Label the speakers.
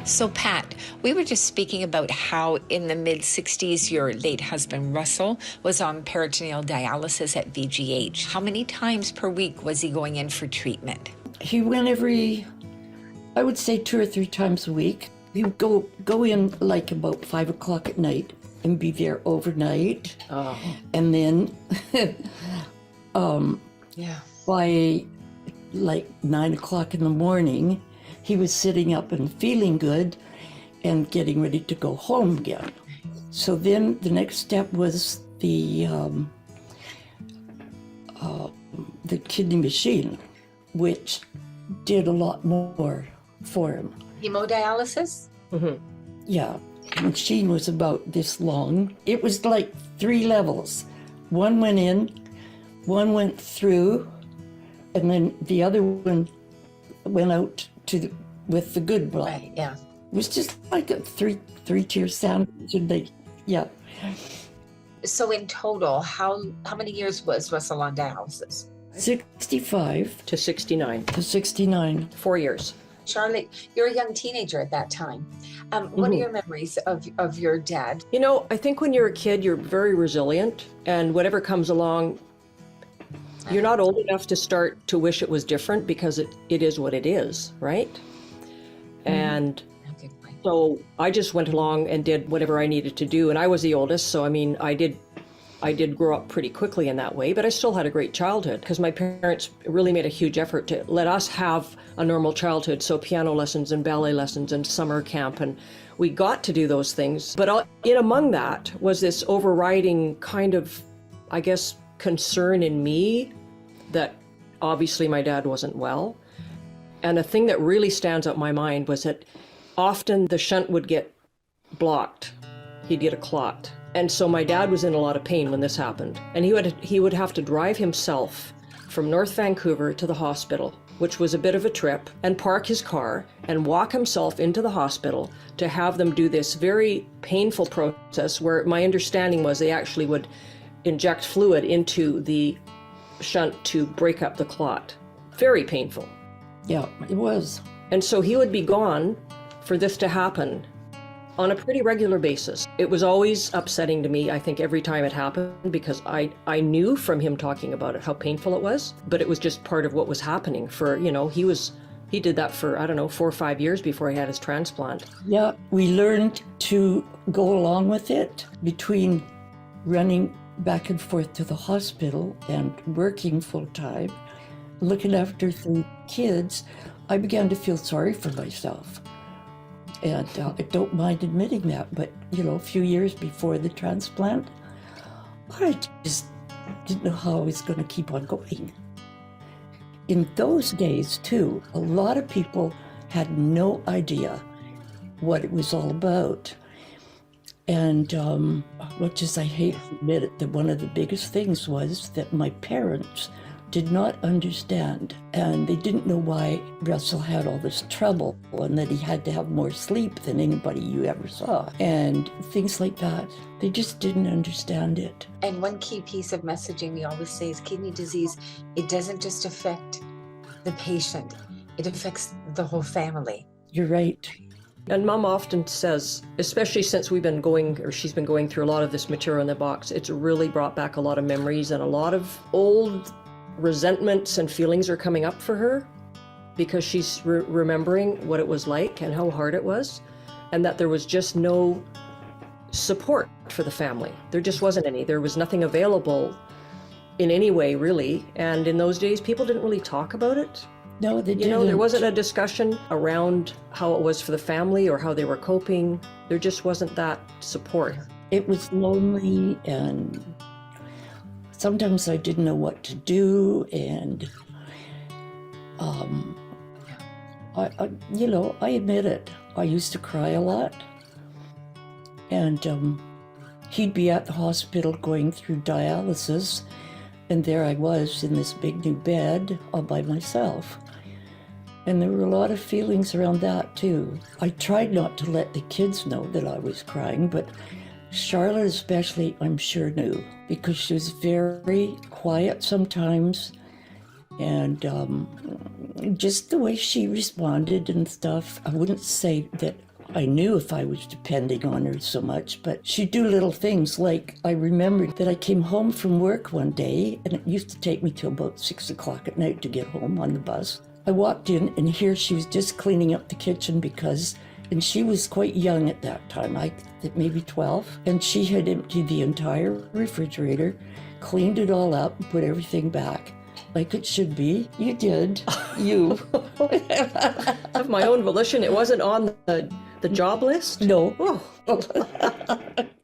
Speaker 1: So Pat, we were just speaking about how in the mid-60s your late husband Russell was on peritoneal dialysis at VGH. How many times per week was he going in for treatment?
Speaker 2: He went every, I would say 2 or 3 times a week. He would go in like about 5 o'clock at night and be there overnight.
Speaker 3: Oh.
Speaker 2: And then
Speaker 3: Yeah.
Speaker 2: by like 9 o'clock in the morning, he was sitting up and feeling good and getting ready to go home again. So then the next step was the kidney machine, which did a lot more for him.
Speaker 1: Hemodialysis?
Speaker 3: Mm-hmm.
Speaker 2: Yeah, the machine was about this long. It was like 3 levels. One went in, one went through, and then the other one went out with the good blood.
Speaker 1: Right, yeah.
Speaker 2: It was just like a three-tier sandwich, and yeah.
Speaker 1: So in total, how many years was Russell on dialysis?
Speaker 2: 65
Speaker 3: To 69.
Speaker 2: to 69.
Speaker 3: 4 years.
Speaker 1: Charlotte, you're a young teenager at that time. What are your memories of your dad?
Speaker 3: You know, I think when you're a kid, you're very resilient, and whatever comes along, you're not old enough to start to wish it was different because it is what it is, right? And so I just went along and did whatever I needed to do. And I was the oldest, so I mean, I did grow up pretty quickly in that way, but I still had a great childhood because my parents really made a huge effort to let us have a normal childhood. So piano lessons and ballet lessons and summer camp, and we got to do those things. But in among that was this overriding kind of, I guess, concern in me that obviously my dad wasn't well. And a thing that really stands out in my mind was that often the shunt would get blocked. He'd get a clot. And so my dad was in a lot of pain when this happened. And he would have to drive himself from North Vancouver to the hospital, which was a bit of a trip, and park his car and walk himself into the hospital to have them do this very painful process where my understanding was they actually would inject fluid into the shunt to break up the clot. Very painful.
Speaker 2: Yeah, it was.
Speaker 3: And so he would be gone for this to happen on a pretty regular basis. It was always upsetting to me, I think, every time it happened, because I knew from him talking about it how painful it was, but it was just part of what was happening for, you know, he did that for, I don't know, 4 or 5 years before he had his transplant.
Speaker 2: Yeah, we learned to go along with it between running back and forth to the hospital and working full time, looking after 3 kids. I began to feel sorry for myself. And I don't mind admitting that, but, you know, a few years before the transplant, I just didn't know how I was going to keep on going. In those days, too, a lot of people had no idea what it was all about. And much as I hate to admit it, that one of the biggest things was that my parents did not understand, and they didn't know why Russell had all this trouble and that he had to have more sleep than anybody you ever saw and things like that. They just didn't understand it.
Speaker 1: And one key piece of messaging we always say is kidney disease, it doesn't just affect the patient, it affects the whole family.
Speaker 2: You're right.
Speaker 3: And Mom often says, especially since she's been going through a lot of this material in the box, it's really brought back a lot of memories, and a lot of old resentments and feelings are coming up for her because she's remembering what it was like and how hard it was, and that there was just no support for the family. There just wasn't any. There was nothing available in any way, really. And in those days, people didn't really talk about it.
Speaker 2: No, they didn't.
Speaker 3: You know, there wasn't a discussion around how it was for the family or how they were coping. There just wasn't that support.
Speaker 2: It was lonely, and sometimes I didn't know what to do, and I admit it. I used to cry a lot, and he'd be at the hospital going through dialysis, and there I was in this big new bed all by myself. And there were a lot of feelings around that too. I tried not to let the kids know that I was crying, but Charlotte especially, I'm sure, knew, because she was very quiet sometimes, and just the way she responded and stuff, I wouldn't say that I knew if I was depending on her so much, but she'd do little things like I remembered that I came home from work one day, and it used to take me till about 6 o'clock at night to get home on the bus. I walked in, and here she was just cleaning up the kitchen and she was quite young at that time, I think maybe 12, and she had emptied the entire refrigerator, cleaned it all up, and put everything back like it should be. You did. You.
Speaker 3: Of my own volition, it wasn't on the job list?
Speaker 2: No.
Speaker 3: Oh.